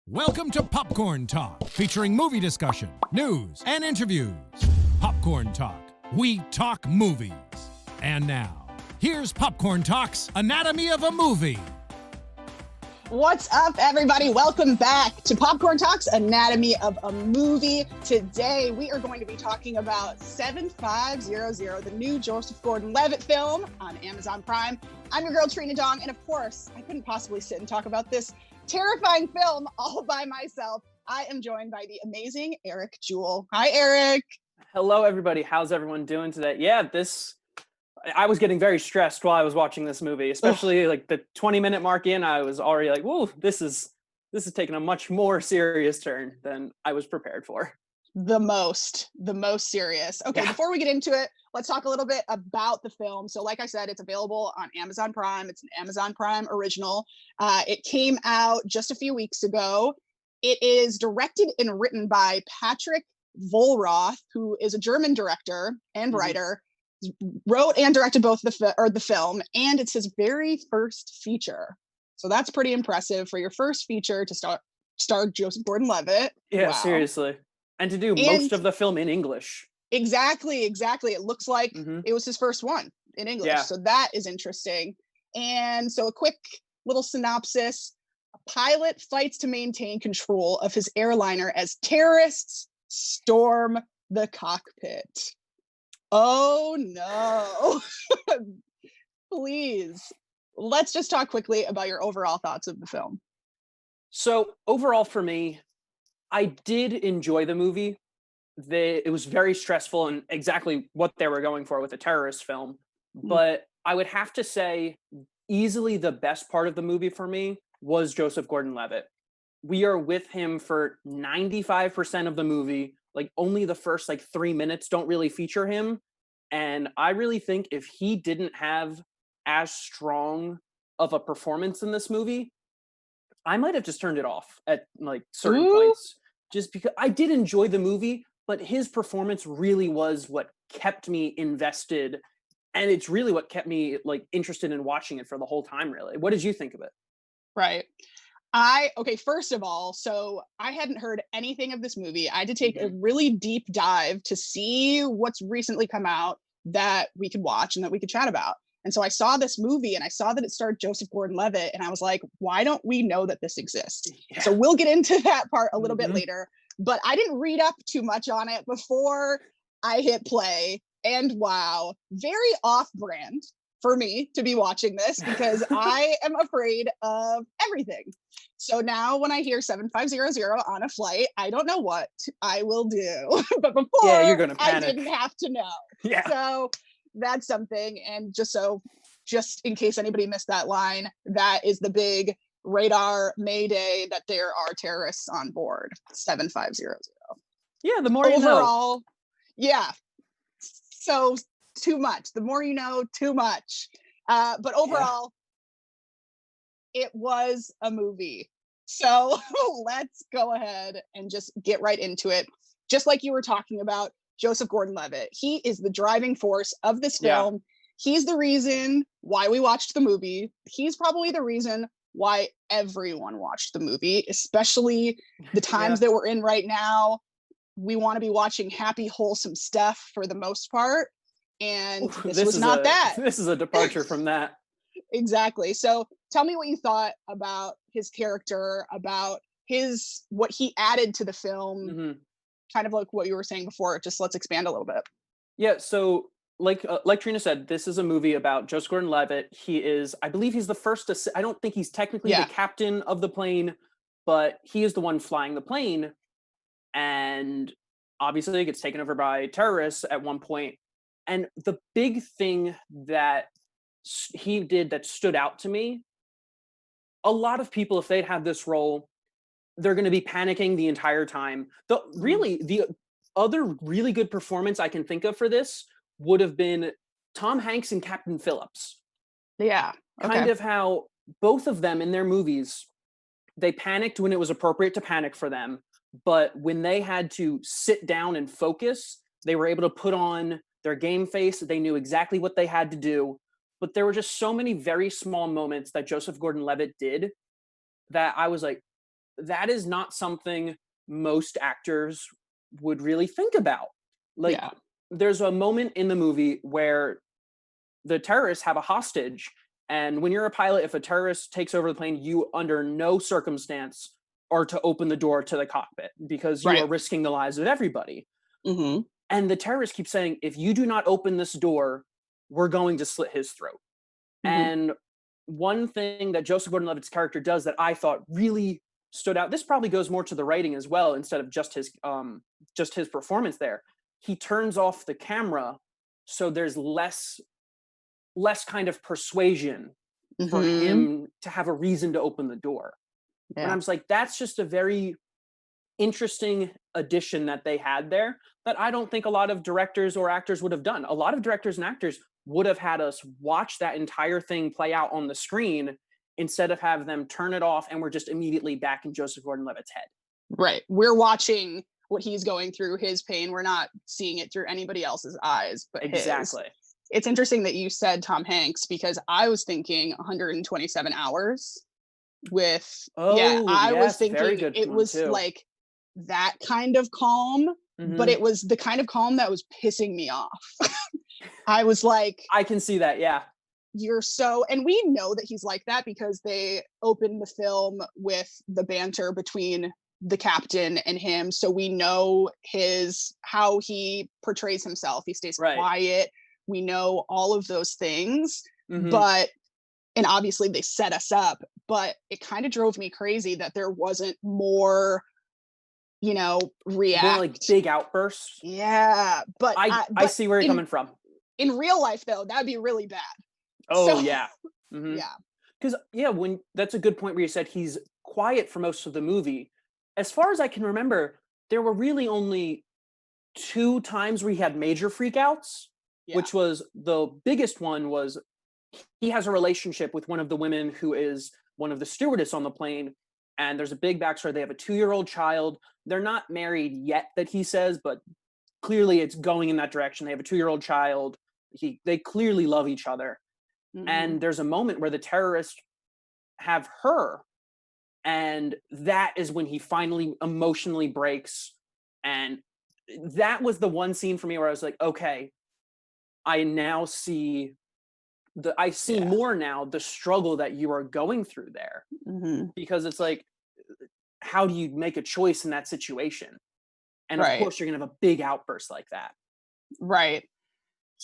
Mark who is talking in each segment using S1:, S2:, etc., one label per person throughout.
S1: Welcome to Popcorn Talk, featuring movie discussion, news, and interviews. Popcorn Talk, we talk movies. And now, here's Popcorn Talk's Anatomy of a Movie.
S2: What's up, everybody? Welcome back to Popcorn Talk's Anatomy of a Movie. Today, we are going to be talking about 7500, the new Joseph Gordon-Levitt film on Amazon Prime. I'm your girl, Trina, and of course, I couldn't possibly sit and talk about this terrifying film all by myself. I am joined by the amazing Eric Jewell. Hi, Eric.
S3: Hello, everybody. How's everyone doing today? Yeah, I was getting very stressed while I was watching this movie, especially like the 20-minute mark in. I was already like, whoa, this is taking a much more serious turn than I was prepared for.
S2: The most serious. Okay, Before we get into it, let's talk a little bit about the film. So like I said, it's available on Amazon Prime. It's an Amazon Prime original. It came out just a few weeks ago. It is directed and written by Patrick Vollrath, who is a German director and writer. Wrote and directed both the film, and it's his very first feature. So that's pretty impressive for your first feature to star Joseph Gordon-Levitt.
S3: Yeah,
S2: wow.
S3: Seriously. And to do most of the film in English. Exactly.
S2: It looks like it was his first one in English. Yeah. So that is interesting. And so a quick little synopsis. A pilot fights to maintain control of his airliner as terrorists storm the cockpit. Oh no. Please. Let's just talk quickly about your overall thoughts of the film.
S3: So overall for me, I did enjoy the movie. It was very stressful and exactly what they were going for with a terrorist film. But I would have to say easily the best part of the movie for me was Joseph Gordon-Levitt. We are with him for 95% of the movie. Like only the first 3 minutes don't really feature him. And I really think if he didn't have as strong of a performance in this movie, I might have just turned it off at certain points. Just because I did enjoy the movie, but his performance really was what kept me invested. And it's really what kept me interested in watching it for the whole time, really. What did you think of it?
S2: Right. First of all, so I hadn't heard anything of this movie. I had to take a really deep dive to see what's recently come out that we could watch and that we could chat about. And so I saw this movie and I saw that it starred Joseph Gordon-Levitt, and I was like, why don't we know that this exists? Yeah. So we'll get into that part a little bit later, but I didn't read up too much on it before I hit play. And wow, very off-brand for me to be watching this because I am afraid of everything. So now when I hear 7500 on a flight, I don't know what I will do. But before,
S3: you're gonna panic.
S2: I didn't have to know.
S3: Yeah.
S2: So that's something. And just in case anybody missed that line, that is the big radar mayday that there are terrorists on board. 7500.
S3: Yeah, the more you know.
S2: Overall, yeah. So too much. The more you know, too much. But overall, it was a movie. So let's go ahead and just get right into it. Just like you were talking about, Joseph Gordon-Levitt. He is the driving force of this film. Yeah. He's the reason why we watched the movie. He's probably the reason why everyone watched the movie, especially the times that we're in right now. We want to be watching happy, wholesome stuff for the most part. And this was not that.
S3: This is a departure from that.
S2: Exactly. So tell me what you thought about his character, about what he added to the film, kind of like what you were saying before. Just let's expand a little bit.
S3: Yeah. So like Trina said, this is a movie about Joseph Gordon-Levitt. I believe he's the first to, I don't think he's technically the captain of the plane, but he is the one flying the plane. And obviously it gets taken over by terrorists at one point. And the big thing that he did that stood out to me, a lot of people, if they'd had this role, they're going to be panicking the entire time. The other really good performance I can think of for this would have been Tom Hanks and Captain Phillips.
S2: Yeah. Okay.
S3: Kind of how both of them in their movies, they panicked when it was appropriate to panic for them. But when they had to sit down and focus, they were able to put on their game face. They knew exactly what they had to do. But there were just so many very small moments that Joseph Gordon-Levitt did that I was like, that is not something most actors would really think about. Like,
S2: Yeah.
S3: there's a moment in the movie where the terrorists have a hostage, and when you're a pilot, if a terrorist takes over the plane, you under no circumstance are to open the door to the cockpit because you
S2: Right.
S3: are risking the lives of everybody.
S2: Mm-hmm.
S3: And the terrorists keep saying, if you do not open this door, we're going to slit his throat.
S2: Mm-hmm.
S3: And one thing that Joseph Gordon-Levitt's character does that I thought really stood out, this probably goes more to the writing as well, instead of just his performance there. He turns off the camera so there's less kind of persuasion for
S2: Mm-hmm.
S3: him to have a reason to open the door. And
S2: Yeah.
S3: I'm just like, that's just a very interesting addition that they had there that I don't think a lot of directors or actors would have done. A lot of directors and actors would have had us watch that entire thing play out on the screen instead of have them turn it off and we're just immediately back in Joseph Gordon-Levitt's head.
S2: Right. We're watching what he's going through, his pain. We're not seeing it through anybody else's eyes but
S3: Exactly.
S2: his. It's interesting that you said Tom Hanks, because I was thinking 127 hours with I was
S3: yes, very
S2: thinking
S3: good
S2: it
S3: one
S2: was
S3: too.
S2: like that kind of calm, but it was the kind of calm that was pissing me off. I was like,
S3: I can see that, yeah.
S2: You're so, and we know that he's like that because they opened the film with the banter between the captain and him, so we know how he portrays himself. He stays
S3: Right.
S2: quiet. We know all of those things,
S3: Mhm.
S2: but and obviously they set us up, but it kind of drove me crazy that there wasn't more, react.
S3: More like big outbursts.
S2: Yeah, but
S3: I see where you're coming from.
S2: In real life, though, that'd be really bad.
S3: Oh,
S2: So,
S3: yeah. Mhm.
S2: yeah.
S3: Because, when that's a good point where you said he's quiet for most of the movie. As far as I can remember, there were really only 2 times where he had major freakouts,
S2: Yeah.
S3: which was the biggest one was he has a relationship with one of the women who is one of the stewardess on the plane, and there's a big backstory. They have a 2-year-old child. They're not married yet, that he says, but clearly it's going in that direction. They have a 2-year-old child. They clearly love each other.
S2: Mhm.
S3: And there's a moment where the terrorists have her, and that is when he finally emotionally breaks. And that was the one scene for me where I was like, okay, I now see
S2: Yeah.
S3: more now the struggle that you are going through there.
S2: Mhm.
S3: Because it's like, how do you make a choice in that situation? And of
S2: Right.
S3: course you're gonna have a big outburst like that.
S2: Right.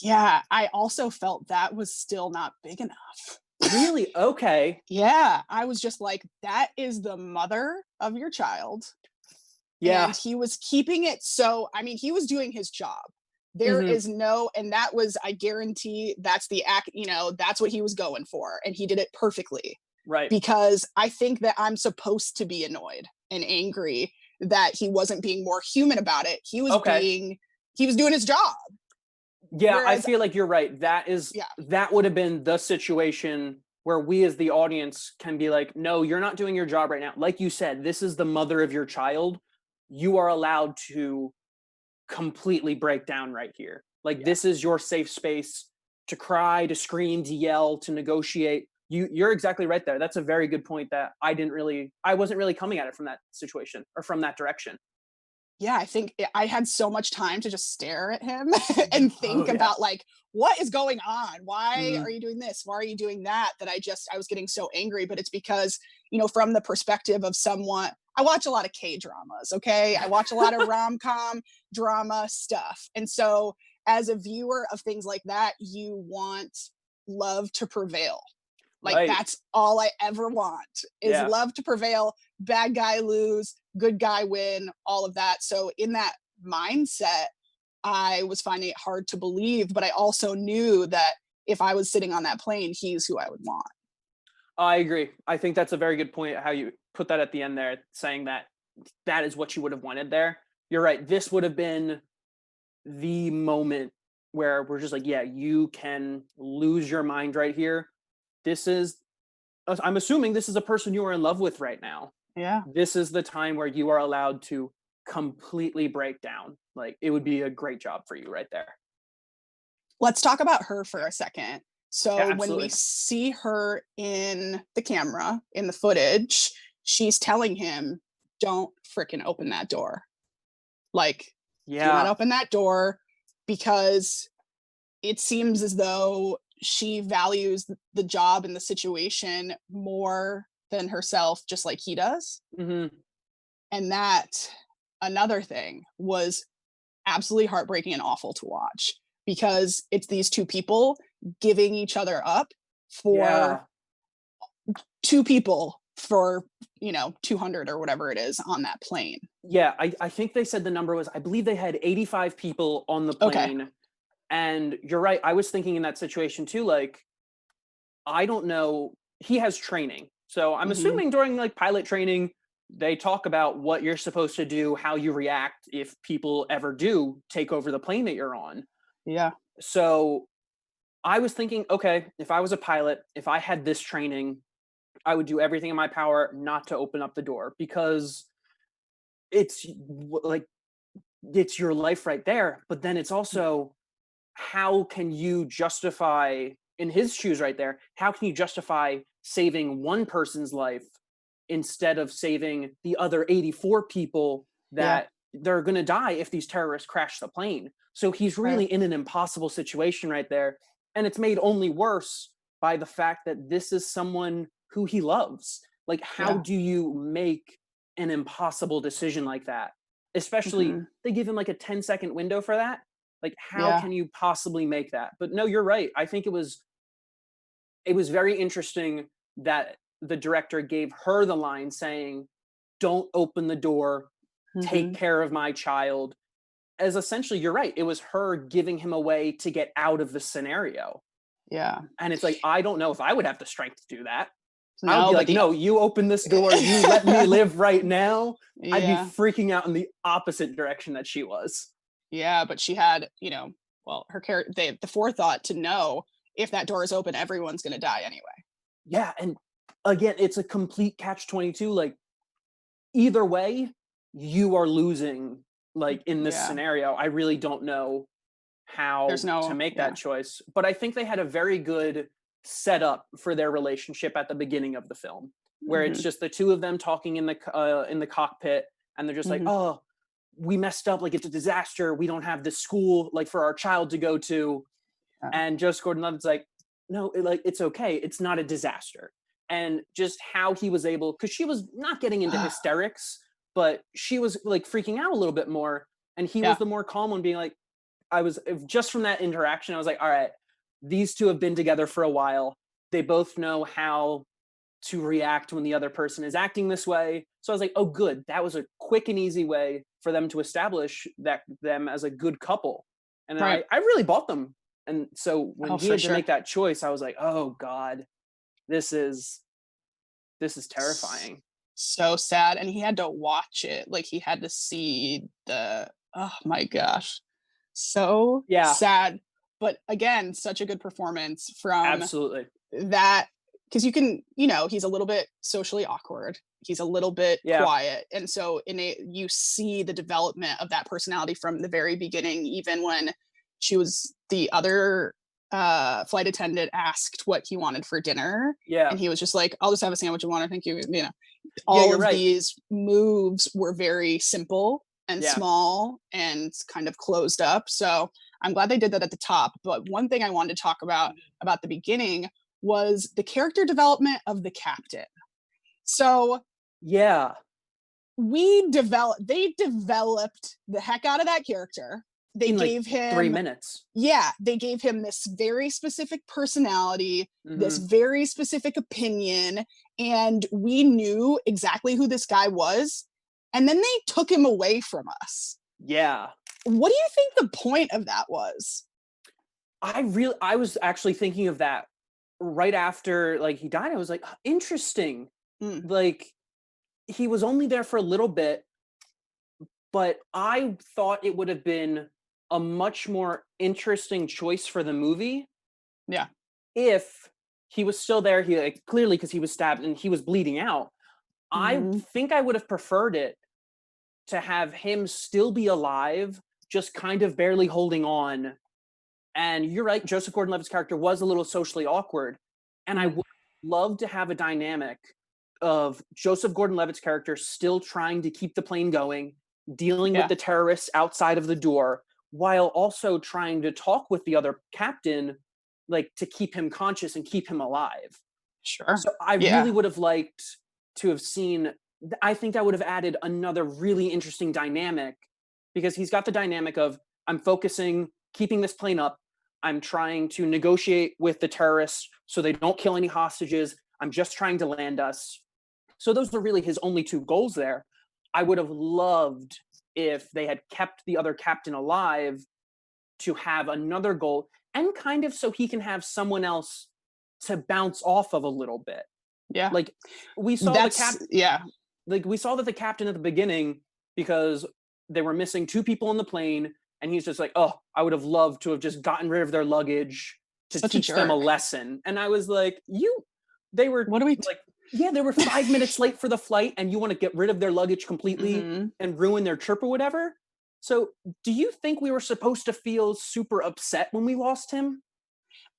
S2: Yeah, I also felt that was still not big enough.
S3: Really? Okay.
S2: Yeah, I was just like, that is the mother of your child.
S3: Yeah.
S2: And he was keeping it so, I mean, he was doing his job. There
S3: Mhm.
S2: is no, and that was, I guarantee that's the act, that's what he was going for. And he did it perfectly.
S3: Right.
S2: Because I think that I'm supposed to be annoyed and angry that he wasn't being more human about it. He was
S3: Okay.
S2: he was doing his job.
S3: Yeah, I
S2: Whereas,
S3: feel like you're right. That would have been the situation where we as the audience can be like, no, you're not doing your job right now. Like you said, this is the mother of your child. You are allowed to completely break down right here. Like, this is your safe space to cry, to scream, to yell, to negotiate. You're exactly right there. That's a very good point that I wasn't really coming at it from that situation or from that direction.
S2: yeah, I think I had so much time to just stare at him and think
S3: Oh, yeah.
S2: about like, what is going on? Why
S3: Mhm.
S2: are you doing this? Why are you doing that? That I was getting so angry. But it's because, from the perspective of someone, I watch a lot of K dramas. Okay. I watch a lot of rom-com drama stuff. And so as a viewer of things like that, you want love to prevail. Like,
S3: Right.
S2: that's all I ever want is
S3: Yeah.
S2: love to prevail, bad guy lose, good guy win, all of that. So in that mindset, I was finding it hard to believe, but I also knew that if I was sitting on that plane, he's who I would want.
S3: I agree. I think that's a very good point how you put that at the end there, saying that that is what you would have wanted there. You're right. This would have been the moment where we're just like, yeah, you can lose your mind right here. I'm assuming this is a person you are in love with right now.
S2: Yeah.
S3: This is the time where you are allowed to completely break down. Like, it would be a great job for you right there.
S2: Let's talk about her for a second.
S3: Yeah,
S2: So when we
S3: absolutely.
S2: see her in the camera, in the footage, she's telling him, don't freaking open that door. Like, do not
S3: Yeah.
S2: open that door, because it seems as though she values the job and the situation more than herself, just like he does.
S3: Hmm.
S2: And that, another thing, was absolutely heartbreaking and awful to watch, because it's these two people giving each other up
S3: Yeah.
S2: for two people for 200 or whatever it is on that plane.
S3: Yeah. I think they said the number was, I believe they had 85 people on the
S2: Okay.
S3: plane. And you're right. I was thinking in that situation too, like, I don't know. He has training. So I'm
S2: Mhm.
S3: assuming during like pilot training, they talk about what you're supposed to do, how you react if people ever do take over the plane that you're on.
S2: Yeah.
S3: So I was thinking, okay, if I was a pilot, if I had this training, I would do everything in my power not to open up the door, because it's like, it's your life right there. But then it's also, how can you justify, in his shoes right there, how can you justify saving one person's life instead of saving the other 84 people
S2: Yeah.
S3: that they're going to die if these terrorists crash the plane? So he's
S2: Right.
S3: really in an impossible situation right there. And it's made only worse by the fact that this is someone who he loves. Like, how
S2: Yeah.
S3: do you make an impossible decision like that? Especially,
S2: Mhm.
S3: they give him like a 10-second window for that. Like, how
S2: Yeah.
S3: can you possibly make that? But no, you're right. I think it was very interesting that the director gave her the line saying, "Don't open the door, take
S2: Mhm.
S3: care of my child." As essentially, you're right. It was her giving him a way to get out of the scenario.
S2: Yeah.
S3: And it's like, I don't know if I would have the strength to do that. I would
S2: No,
S3: be
S2: but
S3: like,
S2: the
S3: no, you open this door, you let me live right now. I'd be
S2: yeah.
S3: freaking out in the opposite direction that she was.
S2: Yeah, but she had, well, her character, the forethought to know, if that door is open, everyone's going to die anyway.
S3: Yeah, and again, it's a complete catch-22. Like, either way, you are losing. Like, in this
S2: Yeah.
S3: scenario, I really don't know
S2: There's
S3: how to
S2: no,
S3: make
S2: yeah.
S3: that choice. But I think they had a very good setup for their relationship at the beginning of the film, where it's
S2: Mhm.
S3: just the two of them talking in the cockpit, and they're just like,
S2: Mhm.
S3: "Oh, we messed up. Like, it's a disaster. We don't have this school like for our child to go to."
S2: Yeah.
S3: And Joseph Gordon-Levitt's like, "No, like, it's okay. It's not a disaster." And just how he was able, because she was not getting into hysterics, but she was like freaking out a little bit more, and he was
S2: Yeah.
S3: the more calm one, being like, just from that interaction, I was like, all right, these two have been together for a while. They both know how to react when the other person is acting this way. So I was like, oh, good. That was a quick and easy way for them to establish them as a good couple. And
S2: Right.
S3: I really bought them. And so when
S2: Oh,
S3: he
S2: for
S3: had to
S2: sure.
S3: make that choice, I was like, oh God, this is terrifying.
S2: So sad. And he had to watch it. Like, he had to see oh my gosh. So
S3: Yeah,
S2: sad. But again, such a good performance from
S3: absolutely.
S2: that, because he's a little bit socially awkward. He's a little bit
S3: Yeah,
S2: quiet. And so you see the development of that personality from the very beginning, even when the other flight attendant asked what he wanted for dinner.
S3: yeah,
S2: And he was just like, I'll just have a sandwich and water. Thank you.
S3: yeah,
S2: All
S3: you're
S2: of
S3: right.
S2: these moves were very simple and
S3: Yeah.
S2: small and kind of closed up. So I'm glad they did that at the top. But one thing I wanted to talk about the beginning was the character development of the captain. So
S3: Yeah.
S2: they developed the heck out of that character. They
S3: In like
S2: gave
S3: 3
S2: him,
S3: minutes.
S2: yeah, they gave him this very specific personality, this
S3: Hmm.
S2: very specific opinion, and we knew exactly who this guy was. And then they took him away from us.
S3: Yeah.
S2: What do you think the point of that was?
S3: I was actually thinking of that right after like he died. I was like, interesting.
S2: Mm,
S3: Like, he was only there for a little bit, but I thought it would have been a much more interesting choice for the movie
S2: yeah.
S3: if he was still there. He like, clearly, because he was stabbed and he was bleeding out. I
S2: Mhm.
S3: think I would have preferred it to have him still be alive, just kind of barely holding on. And you're right, Joseph Gordon-Levitt's character was a little socially awkward, and I
S2: Mm,
S3: would love to have a dynamic of Joseph Gordon-Levitt's character still trying to keep the plane going, dealing with the terrorists outside of the door, while also trying to talk with the other captain, like to keep him conscious and keep him alive.
S2: Sure.
S3: So I really would have liked to have seen, I think that would have added another really interesting dynamic, because he's got the dynamic of, I'm focusing, keeping this plane up. I'm trying to negotiate with the terrorists so they don't kill any hostages. I'm just trying to land us. So those are really his only two goals there. I would have loved if they had kept the other captain alive to have another goal, and kind of so he can have someone else to bounce off of a little bit.
S2: Yeah.
S3: Like we saw like we saw that the captain at the beginning, because they were missing two people on the plane, and he's just like, oh, I would have loved to have just gotten rid of their luggage to teach them a lesson. And I was like, they were they were 5 minutes late for the flight, and you want to get rid of their luggage completely and ruin their trip or whatever. So do you think we were supposed to feel super upset when we lost him?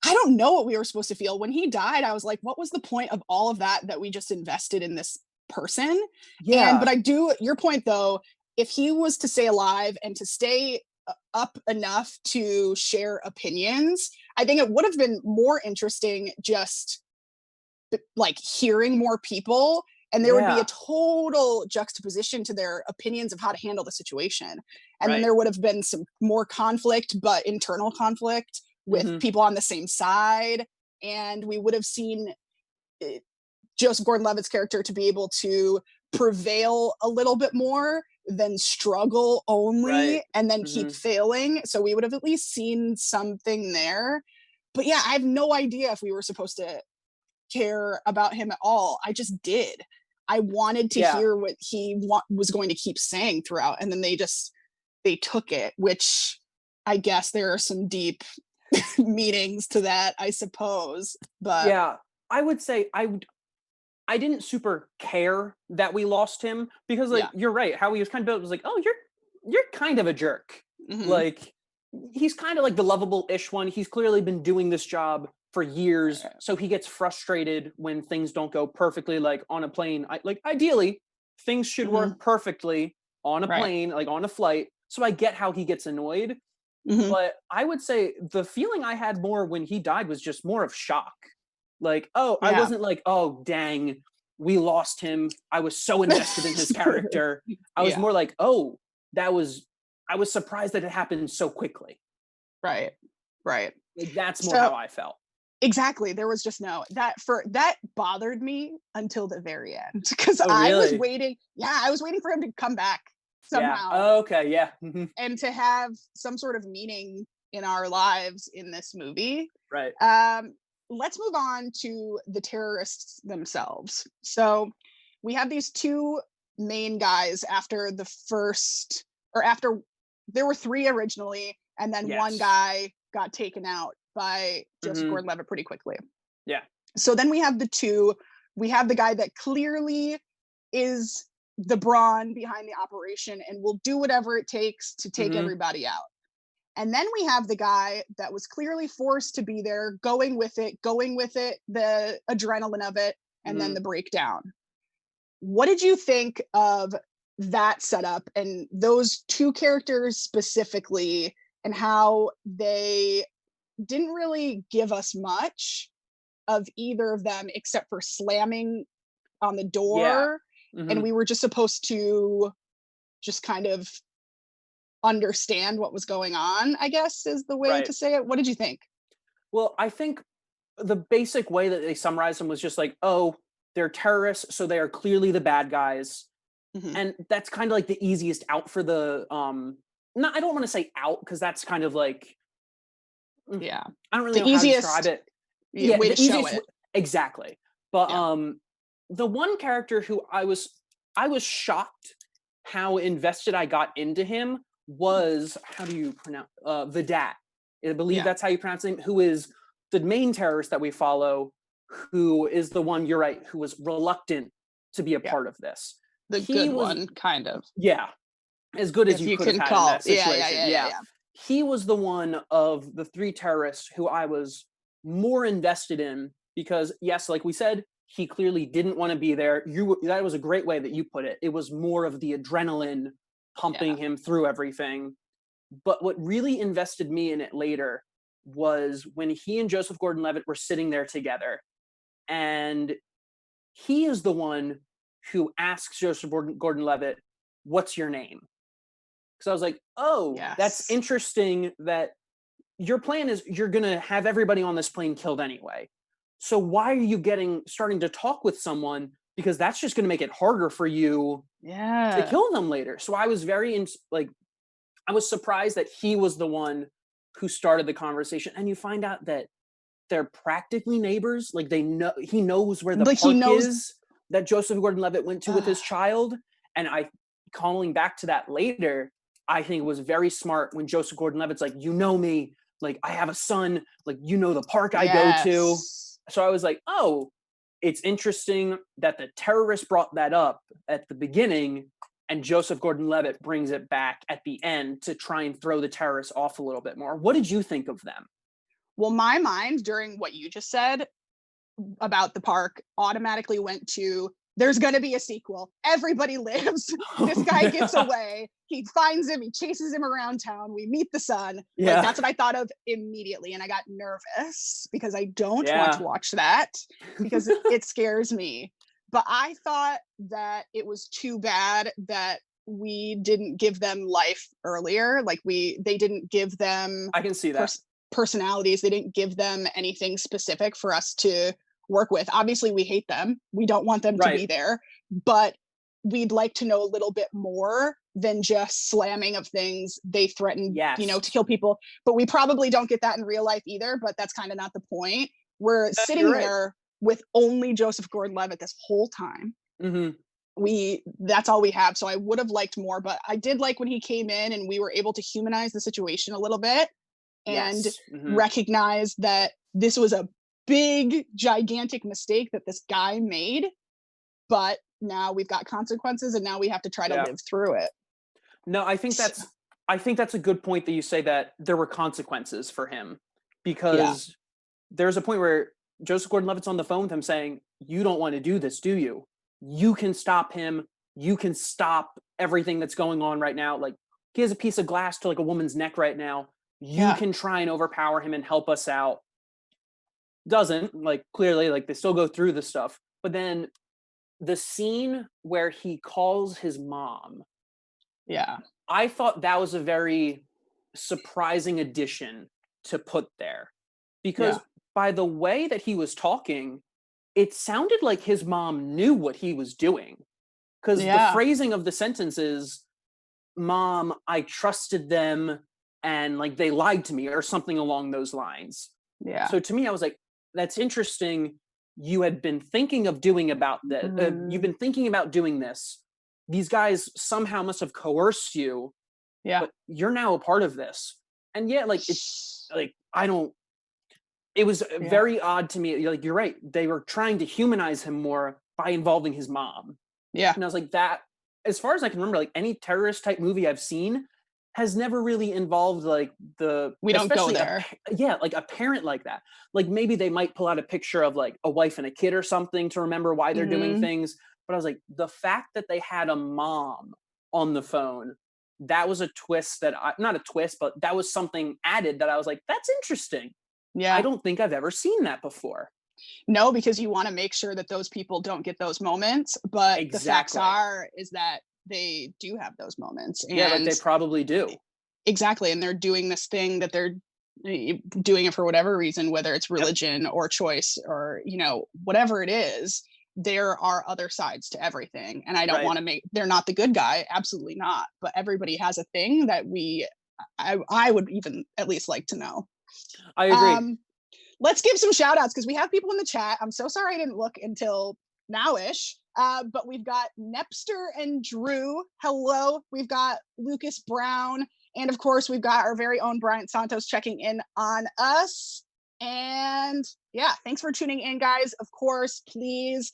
S2: I don't know what we were supposed to feel. When he died, I was like, what was the point of all of that we just invested in this person?
S3: Yeah.
S2: But I do, your point though, if he was to stay alive and to stay up enough to share opinions, I think it would have been more interesting just like hearing more people, and there would be a total juxtaposition to their opinions of how to handle the situation. And then there would have been some more conflict, but internal conflict with people on the same side. And we would have seen Joseph Gordon-Levitt's character to be able to prevail a little bit more than struggle only and then keep failing. So we would have at least seen something there. But yeah, I have no idea if we were supposed to care about him at all. I just did. I wanted to hear what he was going to keep saying throughout, and then they took it, which I guess there are some deep meanings to that, I suppose. But
S3: yeah, I would say I didn't super care that we lost him, because you're right, how he was kind of built was like, oh, you're kind of a jerk. Like he's kind of like the lovable-ish one. He's clearly been doing this job for years, so he gets frustrated when things don't go perfectly, like on a plane. Ideally things should work perfectly on a plane, like on a flight, so I get how he gets annoyed. But I would say the feeling I had more when he died was just more of shock. Like, I wasn't like, oh dang, we lost him, I was so invested in his character. I was more like, oh, I was surprised that it happened so quickly. Right. Like, that's more how I felt.
S2: Exactly. There was just that bothered me until the very end, because I was waiting. Yeah, I was waiting for him to come back somehow.
S3: Yeah. Okay. Yeah.
S2: And to have some sort of meaning in our lives in this movie.
S3: Right.
S2: Let's move on to the terrorists themselves. So we have these two main guys after there were three originally, and then one guy got taken out by Joseph Gordon-Levitt pretty quickly.
S3: Yeah.
S2: So then we have the guy that clearly is the brawn behind the operation and will do whatever it takes to take everybody out. And then we have the guy that was clearly forced to be there, going with it, the adrenaline of it, and then the breakdown. What did you think of that setup and those two characters specifically, and how they didn't really give us much of either of them except for slamming on the door? And we were just supposed to just kind of understand what was going on, I guess is the way to say it. What did you think?
S3: Well, I think the basic way that they summarized them was just like, oh, they're terrorists, so they are clearly the bad guys. And that's kind of like the easiest out for the I don't want to say out, because that's kind of like, I don't really know how to describe it.
S2: Yeah, way to show it.
S3: Exactly. But the one character who I was shocked how invested I got into him was, how do you pronounce Vidat? I believe that's how you pronounce him, who is the main terrorist that we follow, who is the one, you're right, who was reluctant to be a part of this.
S2: The good one, kind of.
S3: Yeah. As good as you could have had in that situation. Yeah. He was the one of the three terrorists who I was more invested in, because yes, like we said, he clearly didn't want to be there. That was a great way that you put it. It was more of the adrenaline pumping him through everything. But what really invested me in it later was when he and Joseph Gordon-Levitt were sitting there together, and he is the one who asks Joseph Gordon-Levitt, "What's your name?" Because I was like, oh, that's interesting that your plan is you're going to have everybody on this plane killed anyway. So why are you starting to talk with someone? Because that's just going to make it harder for you to kill them later. So I was I was surprised that he was the one who started the conversation. And you find out that they're practically neighbors. Like he knows where the park is that Joseph Gordon-Levitt went to with his child. And calling back to that later, I think it was very smart when Joseph Gordon-Levitt's like, you know me, like I have a son, like you know the park I go to. So I was like, oh, it's interesting that the terrorist brought that up at the beginning and Joseph Gordon-Levitt brings it back at the end to try and throw the terrorists off a little bit more. What did you think of them?
S2: Well, my mind during what you just said about the park automatically went to, there's going to be a sequel. Everybody lives. This guy gets away. He finds him. He chases him around town. We meet the son.
S3: Yeah.
S2: Like, that's what I thought of immediately. And I got nervous because I don't want to watch that because it scares me. But I thought that it was too bad that we didn't give them life earlier. Like they didn't give them,
S3: I can see that,
S2: personalities. They didn't give them anything specific for us to work with. Obviously we hate them. We don't want them to be there, but we'd like to know a little bit more than just slamming of things. They threaten, to kill people, but we probably don't get that in real life either, but that's kind of not the point. We're sitting there with only Joseph Gordon-Levitt this whole time. That's all we have. So I would have liked more, but I did like when he came in and we were able to humanize the situation a little bit and recognize that this was a big, gigantic mistake that this guy made, but now we've got consequences and now we have to try to live through it.
S3: No, I think that's a good point that you say that there were consequences for him, because there's a point where Joseph Gordon-Levitt's on the phone with him saying, you don't want to do this, do you? You can stop him. You can stop everything that's going on right now. Like, he has a piece of glass to like a woman's neck right now. You can try and overpower him and help us out. Doesn't, like, clearly, like, they still go through the stuff. But then the scene where he calls his mom, I thought that was a very surprising addition to put there, because by the way that he was talking, it sounded like his mom knew what he was doing, because the phrasing of the sentence is, "Mom, I trusted them and like they lied to me," or something along those lines. So to me, I was like, that's interesting. You had been thinking of doing about this. You've been thinking about doing this. These guys somehow must have coerced you. But you're now a part of this. And it's like, it was very odd to me. Like, you're right. They were trying to humanize him more by involving his mom. And I was like, that, as far as I can remember, like any terrorist type movie I've seen has never really involved like
S2: we don't go there.
S3: Like a parent like that. Like maybe they might pull out a picture of like a wife and a kid or something to remember why they're doing things. But I was like, the fact that they had a mom on the phone, that was a twist not a twist, but that was something added that I was like, that's interesting. I don't think I've ever seen that before.
S2: No, because you want to make sure that those people don't get those moments. But the facts is that they do have those moments. And
S3: like they probably do.
S2: Exactly. And they're doing this thing that they're doing it for whatever reason, whether it's religion or choice or, whatever it is, there are other sides to everything. And I don't want to they're not the good guy. Absolutely not. But everybody has a thing that I would even at least like to know.
S3: I agree.
S2: Let's give some shout outs because we have people in the chat. I'm so sorry I didn't look until now-ish. But we've got Nepster and Drew. Hello. We've got Lucas Brown. And of course, we've got our very own Bryant Santos checking in on us. And thanks for tuning in, guys. Of course, please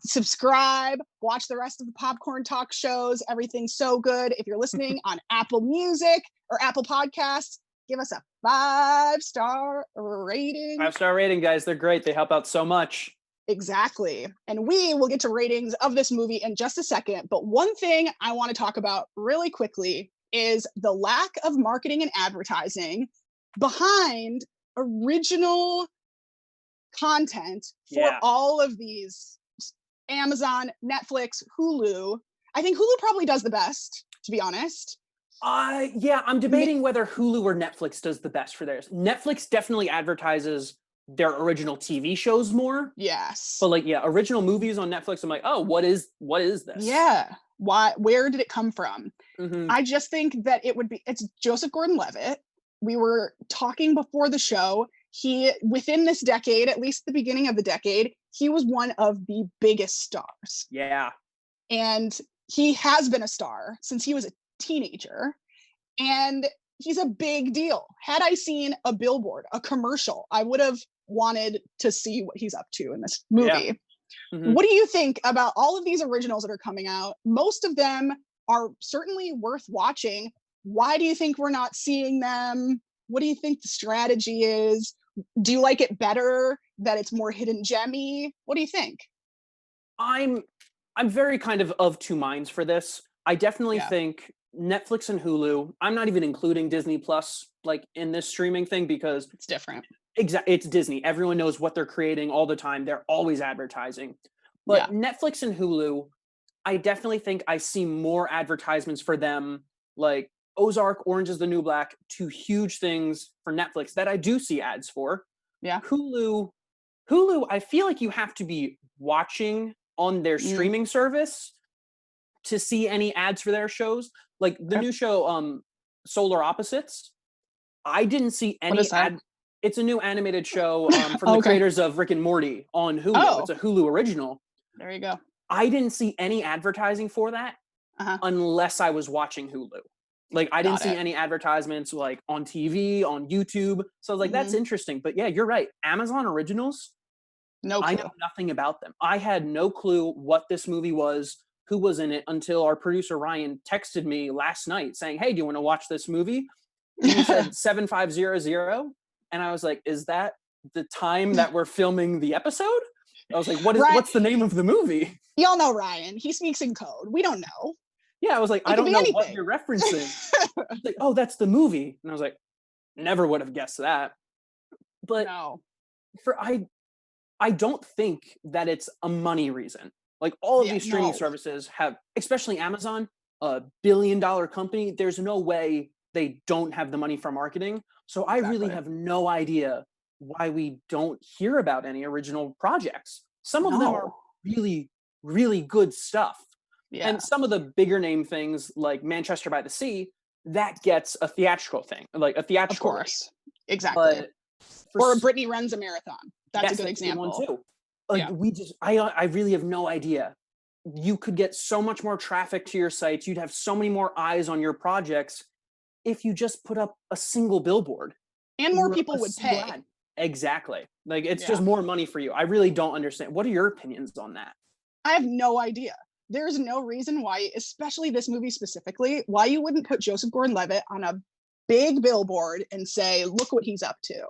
S2: subscribe, watch the rest of the Popcorn Talk shows. Everything's so good. If you're listening on Apple Music or Apple Podcasts, give us a 5-star rating.
S3: 5-star rating, guys. They're great. They help out so much.
S2: Exactly. And we will get to ratings of this movie in just a second. But one thing I want to talk about really quickly is the lack of marketing and advertising behind original content for all of these Amazon, Netflix, Hulu. I think Hulu probably does the best, to be honest.
S3: Yeah, I'm debating whether Hulu or Netflix does the best for theirs. Netflix definitely advertises their original TV shows more.
S2: Yes.
S3: But original movies on Netflix, I'm like, oh, what is this?
S2: Yeah. Where did it come from? Mm-hmm. I just think that it's Joseph Gordon-Levitt. We were talking before the show. He, within this decade, at least the beginning of the decade, he was one of the biggest stars.
S3: Yeah.
S2: And he has been a star since he was a teenager. And he's a big deal. Had I seen a billboard, a commercial, I would have wanted to see what he's up to in this movie. Yeah. Mm-hmm. What do you think about all of these originals that are coming out? Most of them are certainly worth watching. Why do you think we're not seeing them? What do you think the strategy is? Do you like it better that it's more hidden gemmy? What do you think?
S3: I'm very kind of two minds for this. I definitely think Netflix and Hulu, I'm not even including Disney Plus in this streaming thing because
S2: it's different.
S3: Exactly. It's Disney. Everyone knows what they're creating all the time. They're always advertising. But Netflix and Hulu, I definitely think I see more advertisements for them, like Ozark, Orange is the New Black, two huge things for Netflix that I do see ads for.
S2: Yeah.
S3: Hulu, I feel like you have to be watching on their streaming service to see any ads for their shows. Like the new show, Solar Opposites. I didn't see any ad. It's a new animated show from the creators of Rick and Morty on Hulu. Oh. It's a Hulu original.
S2: There you go.
S3: I didn't see any advertising for that unless I was watching Hulu. I didn't see any advertisements on TV, on YouTube. So I was like, that's interesting. But yeah, you're right. Amazon originals,
S2: no clue.
S3: I know nothing about them. I had no clue what this movie was, who was in it, until our producer Ryan texted me last night saying, hey, do you want to watch this movie? And he said 7500. And I was like, is that the time that we're filming the episode? I was like, what's the name of the movie?
S2: Y'all know Ryan. He speaks in code. We don't know.
S3: Yeah, I was like, I don't know what you're referencing. He's like, oh, that's the movie. And I was like, never would have guessed that. But
S2: no.
S3: I don't think that it's a money reason. All of these streaming services have, especially Amazon, a $1 billion company. There's no way they don't have the money for marketing. So I really have no idea why we don't hear about any original projects. Some of them are really, really good stuff. Yeah. And some of the bigger name things like Manchester by the Sea, that gets a theatrical thing, a theatrical.
S2: Of course. Exactly. Or Brittany Runs a Marathon. That's a good example.
S3: One too. I really have no idea. You could get so much more traffic to your sites. You'd have so many more eyes on your projects if you just put up a single billboard.
S2: And more people would pay.
S3: Ad. Exactly. It's just more money for you. I really don't understand. What are your opinions on that?
S2: I have no idea. There's no reason why, especially this movie specifically, why you wouldn't put Joseph Gordon-Levitt on a big billboard and say, look what he's up to.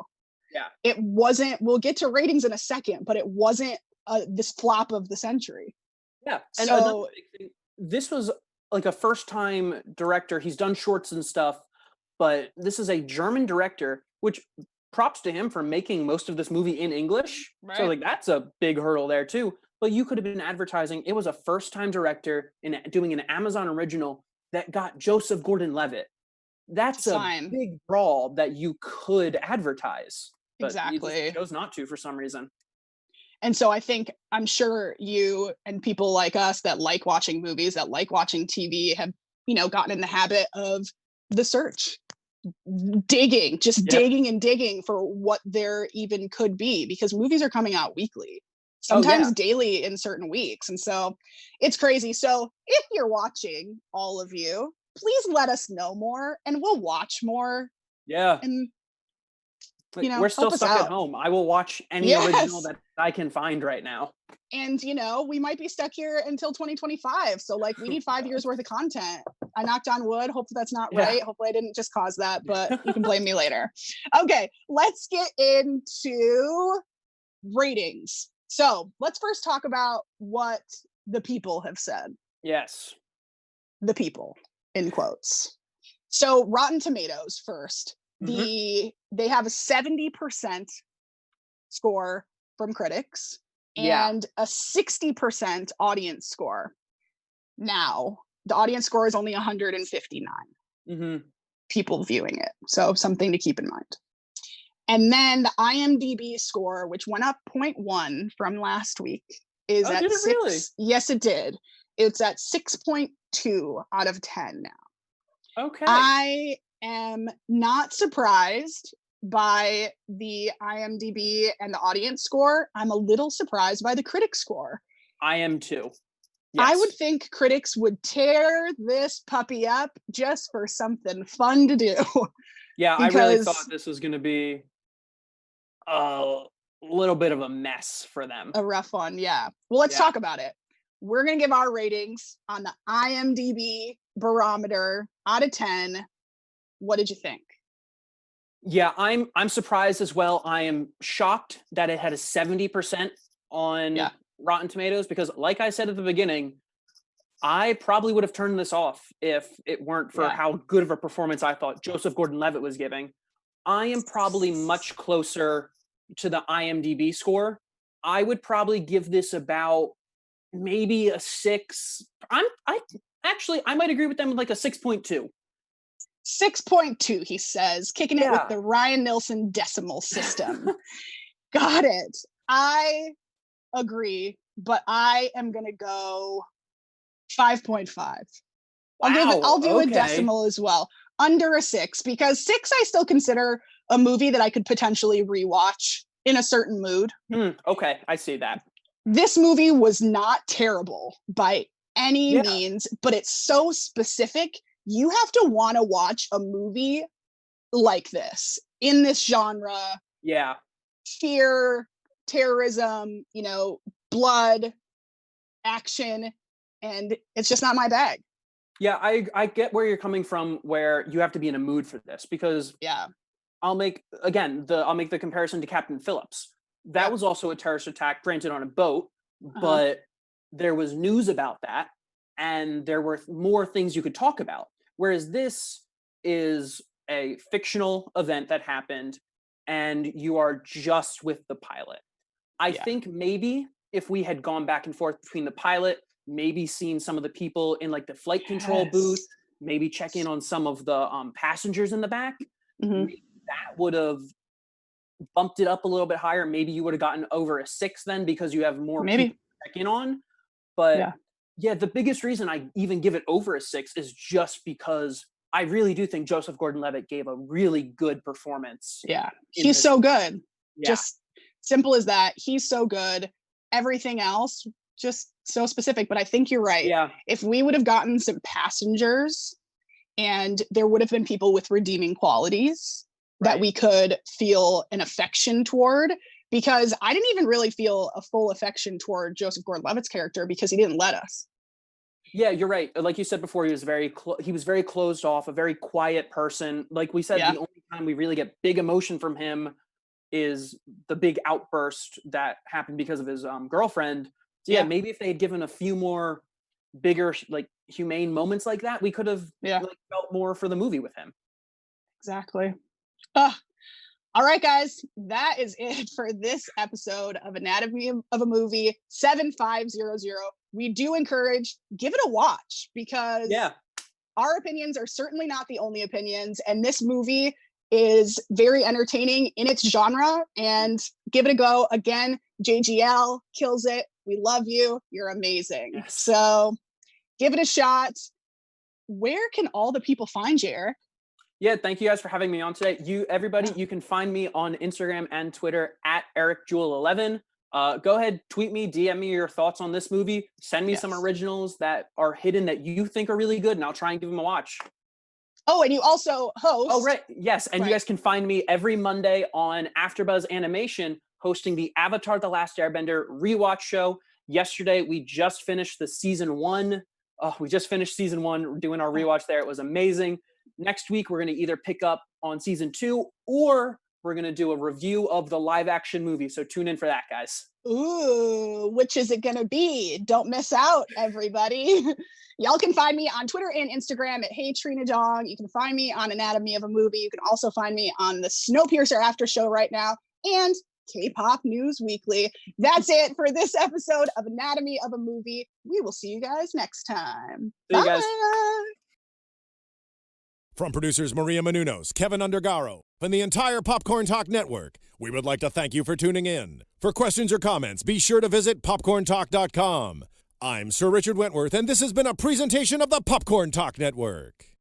S3: Yeah.
S2: It wasn't, we'll get to ratings in a second, but it wasn't this flop of the century.
S3: Yeah. And another big thing, this was a first-time director. He's done shorts and stuff, but this is a German director, which props to him for making most of this movie in English. Right. So that's a big hurdle there too. But you could have been advertising. It was a first-time director in doing an Amazon original that got Joseph Gordon-Levitt. That's a big draw that you could advertise. But
S2: exactly.
S3: He chose not to for some reason.
S2: And so I'm sure you and people like us that like watching movies, that like watching TV have, gotten in the habit of the search, digging and digging for what there even could be, because movies are coming out weekly, sometimes daily in certain weeks. And so it's crazy. So if you're watching, all of you, please let us know more and we'll watch more.
S3: Yeah.
S2: And
S3: we're still stuck at home. I will watch any original that I can find right now.
S2: And, we might be stuck here until 2025. So we need 5 years worth of content. I knocked on wood. Hopefully that's not right. Hopefully I didn't just cause that, but you can blame me later. Okay, let's get into ratings. So let's first talk about what the people have said.
S3: Yes.
S2: The people, in quotes. So Rotten Tomatoes first.
S3: Mhm.
S2: They have a 70% score from critics
S3: Yeah.
S2: and a 60% audience score. Now, the audience score is only 159
S3: hmm
S2: people viewing it. So something to keep in mind. And then the IMDb score, which went up 0.1 from last week, is
S3: Oh,
S2: at
S3: did it really?
S2: 6. Yes, it did. It's at 6.2 out of 10 now.
S3: Okay.
S2: I am not surprised by the IMDb and the audience score. I'm a little surprised by the critic score.
S3: I am too.
S2: I
S3: Yes.
S2: would think critics would tear this puppy up just for something fun to do.
S3: Yeah, I really thought
S2: Because
S3: this was going to be a little bit of a mess for them.
S2: a rough one, yeah. Well, let's
S3: Yeah.
S2: talk about it. We're going to give our ratings on the IMDb barometer out of 10. What did you think?
S3: Yeah, I'm surprised as well. I am shocked that it had a 70% on
S2: Yeah.
S3: Rotten Tomatoes because like I said at the beginning, I probably would have turned this off if it weren't for
S2: Yeah.
S3: how good of a performance I thought Joseph Gordon-Levitt was giving. I am probably much closer to the IMDb score. I would probably give this about maybe a 6. I actually I might agree with them with like a 6.2.
S2: 6.2, he says, kicking it with
S3: Yeah.
S2: the Ryan Nilsson decimal system. Got it. I agree, but I am going to go 5.5. I'll do a
S3: Okay.
S2: decimal as well. Under a 6, because 6 I still consider a movie that I could potentially rewatch in a certain mood.
S3: Okay, I see that.
S2: This movie was not terrible by any
S3: Yeah.
S2: means, but it's so specific. You have to want to watch a movie like this in this genre,
S3: Yeah.
S2: fear, terrorism, blood, action, and it's just not my bag.
S3: Yeah, I get where you're coming from where you have to be in a mood for this because
S2: Yeah.
S3: I'll make the comparison to Captain Phillips. That
S2: Yeah.
S3: was also a terrorist attack, granted on a boat,
S2: Uh-huh.
S3: but there was news about that and there were more things you could talk about. Whereas this is a fictional event that happened and you are just with the pilot. I
S2: Yeah.
S3: think maybe if we had gone back and forth between the pilot, maybe seen some of the people in like the flight control booth,
S2: Yes.
S3: maybe check in on some of the passengers in the back,
S2: Mhm.
S3: maybe that would have bumped it up a little bit higher. Maybe you would have gotten over a 6 then because you have more people
S2: Maybe.
S3: to check in on. But
S2: Yeah.
S3: yeah, the biggest reason I even give it over a 6 is just because I really do think Joseph Gordon-Levitt gave a really good performance.
S2: Yeah.
S3: in
S2: He's
S3: this.
S2: so good.
S3: Yeah.
S2: Just simple as that. He's so good. Everything else just so specific, but I think you're right.
S3: Yeah.
S2: If we would have gotten some passengers and there would have been people with redeeming qualities that
S3: Right.
S2: we could feel an affection toward, because I didn't even really feel a full affection toward Joseph Gordon-Levitt's character because he didn't let us.
S3: Yeah, you're right. Like you said before, he was very closed off, a very quiet person. Like we said,
S2: Yeah.
S3: the only time we really get big emotion from him is the big outburst that happened because of his girlfriend. So yeah,
S2: Yeah.
S3: maybe if they had given a few more bigger like humane moments like that, we could have
S2: Yeah.
S3: like felt more for the movie with him.
S2: Exactly. Ugh. All right, guys, that is it for this episode of Anatomy of a Movie 7500. We do encourage, give it a watch because
S3: Yeah.
S2: our opinions are certainly not the only opinions. And this movie is very entertaining in its genre. And give it a go. Again, JGL kills it. We love you. You're amazing.
S3: Yes.
S2: So give it a shot. Where can all the people find you, Eric?
S3: Yeah, thank you guys for having me on today. Everybody, you can find me on Instagram and Twitter at EricJewell11. Go ahead, tweet me, DM me your thoughts on this movie. Send me some
S2: Yes.
S3: originals that are hidden that you think are really good, and I'll try and give them a watch.
S2: Oh, and you also host.
S3: Oh, right. Yes, and you guys can find me every Monday on AfterBuzz Animation hosting the Avatar: The Last Airbender rewatch show. Yesterday, we just finished the season 1. We just finished season 1, doing our rewatch there. It was amazing. Next week, we're going to either pick up on season 2 or we're going to do a review of the live action movie. So tune in for that, guys.
S2: Ooh, which is it gonna be? Don't miss out, everybody. Y'all can find me on Twitter and Instagram at Hey Trina Dong. You can find me on Anatomy of a Movie. You can also find me on the Snowpiercer After Show right now and K-Pop News Weekly. That's it for this episode of Anatomy of a Movie. We will see you guys next time.
S3: See you guys.
S2: Bye.
S1: From producers Maria Menounos, Kevin Undergaro, and the entire Popcorn Talk Network, we would like to thank you for tuning in. For questions or comments, be sure to visit popcorntalk.com. I'm Sir Richard Wentworth, and this has been a presentation of the Popcorn Talk Network.